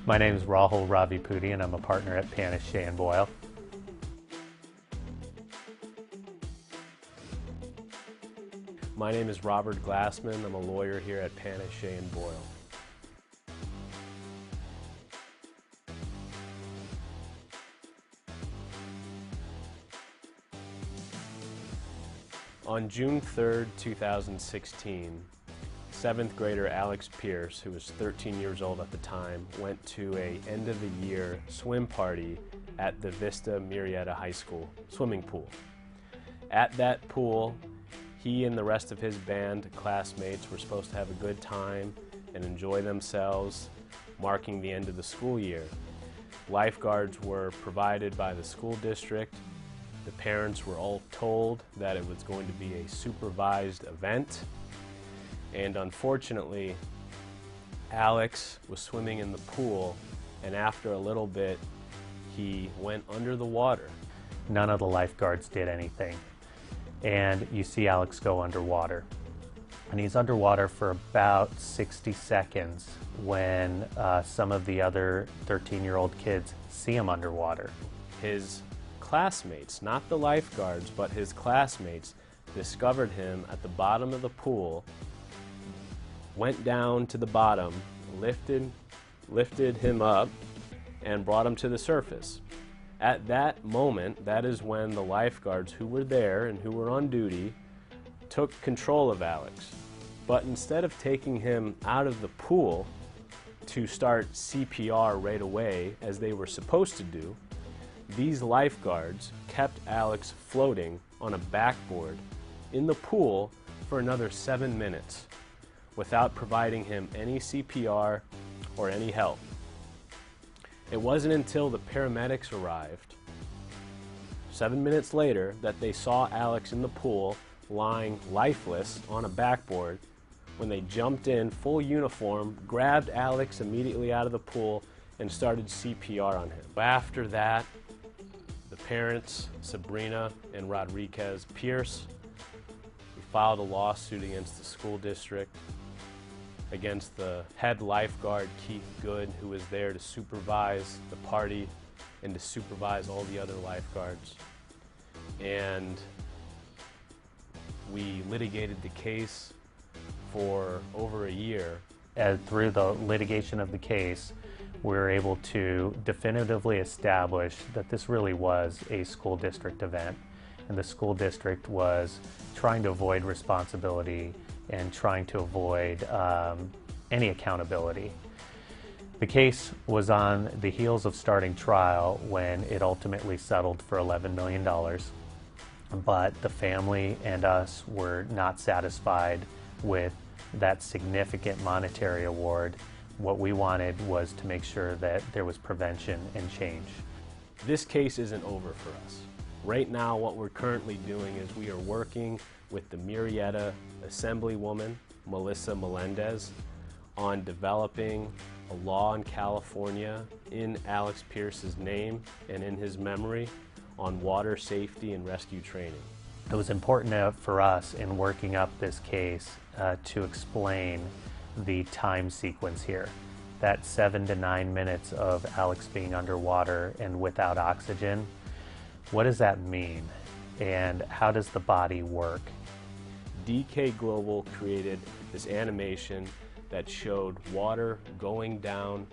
My name is Rahul Ravipudi, and I'm a partner at Panish, Shea, and Boyle. My name is Glassman. I'm a lawyer here at Panish, Shea, and Boyle. On June 3rd, 2016, 7th grader Alex Pierce, who was 13 years old at the time, went to a end-of-the-year swim party at the Vista Murrieta High School swimming pool. At that pool, he and the rest of his band classmates were supposed to have a good time and enjoy themselves, marking the end of the school year. Lifeguards were provided by the school district. The parents were all told that it was going to be a supervised event. And unfortunately, Alex was swimming in the pool, and after a little bit, he went under the water. None of the lifeguards did anything. And you see Alex go underwater. And he's underwater for about 60 seconds when some of the other 13-year-old kids see him underwater. His classmates, not the lifeguards, but his classmates, discovered him at the bottom of the pool, went down to the bottom, lifted him up, and brought him to the surface. At that moment, that is when the lifeguards who were there and who were on duty took control of Alex. But instead of taking him out of the pool to start CPR right away, as they were supposed to do, these lifeguards kept Alex floating on a backboard in the pool for another 7 minutes without providing him any CPR or any help. It wasn't until the paramedics arrived 7 minutes later that they saw Alex in the pool lying lifeless on a backboard when they jumped in full uniform, grabbed Alex immediately out of the pool, and started CPR on him. After that, the parents, Sabrina and Rodriguez Pierce, filed a lawsuit against the school district, against the head lifeguard, Keith Good, who was there to supervise the party and to supervise all the other lifeguards. And we litigated the case for over a year. And through the litigation of the case, we were able to definitively establish that this really was a school district event, and the school district was trying to avoid responsibility and trying to avoid any accountability. The case was on the heels of starting trial when it ultimately settled for $11 million, but the family and us were not satisfied with that significant monetary award. What we wanted was to make sure that there was prevention and change. This case isn't over for us. Right now, what we're currently doing is we are working with the Murrieta Assemblywoman, Melissa Melendez, on developing a law in California in Alex Pierce's name and in his memory on water safety and rescue training. It was important for us in working up this case to explain the time sequence here. That 7 to 9 minutes of Alex being underwater and without oxygen, what does that mean? And how does the body work? DK Global created this animation that showed water going down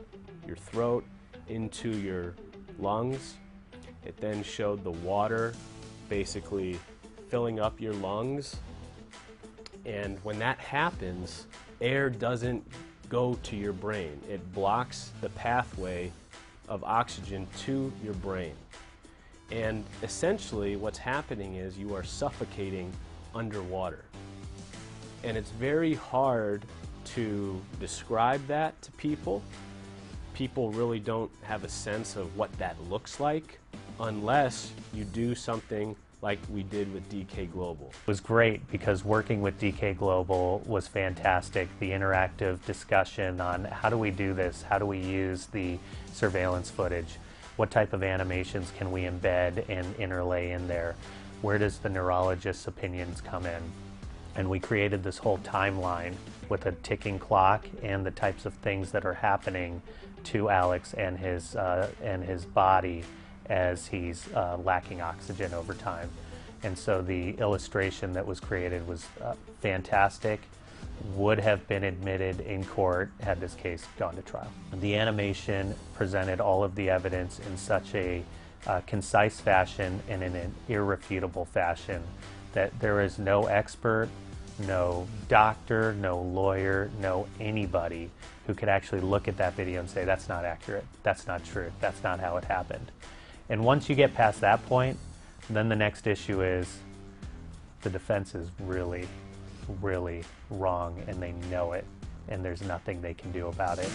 your throat into your lungs. It then showed the water basically filling up your lungs. And when that happens, air doesn't go to your brain. It blocks the pathway of oxygen to your brain. And essentially what's happening is you are suffocating underwater. And it's very hard to describe that to people. People really don't have a sense of what that looks like unless you do something like we did with DK Global. It was great because working with DK Global was fantastic. The interactive discussion on how do we do this, how do we use the surveillance footage, what type of animations can we embed and interlay in there, where does the neurologist's opinions come in. And we created this whole timeline with a ticking clock and the types of things that are happening to Alex and his body as he's lacking oxygen over time. And so the illustration that was created was fantastic, would have been admitted in court had this case gone to trial. The animation presented all of the evidence in such a concise fashion and in an irrefutable fashion that there is no expert, no doctor, no lawyer, no anybody who could actually look at that video and say, that's not accurate, that's not true, that's not how it happened. And once you get past that point, then the next issue is the defense is really, really wrong, and they know it, and there's nothing they can do about it.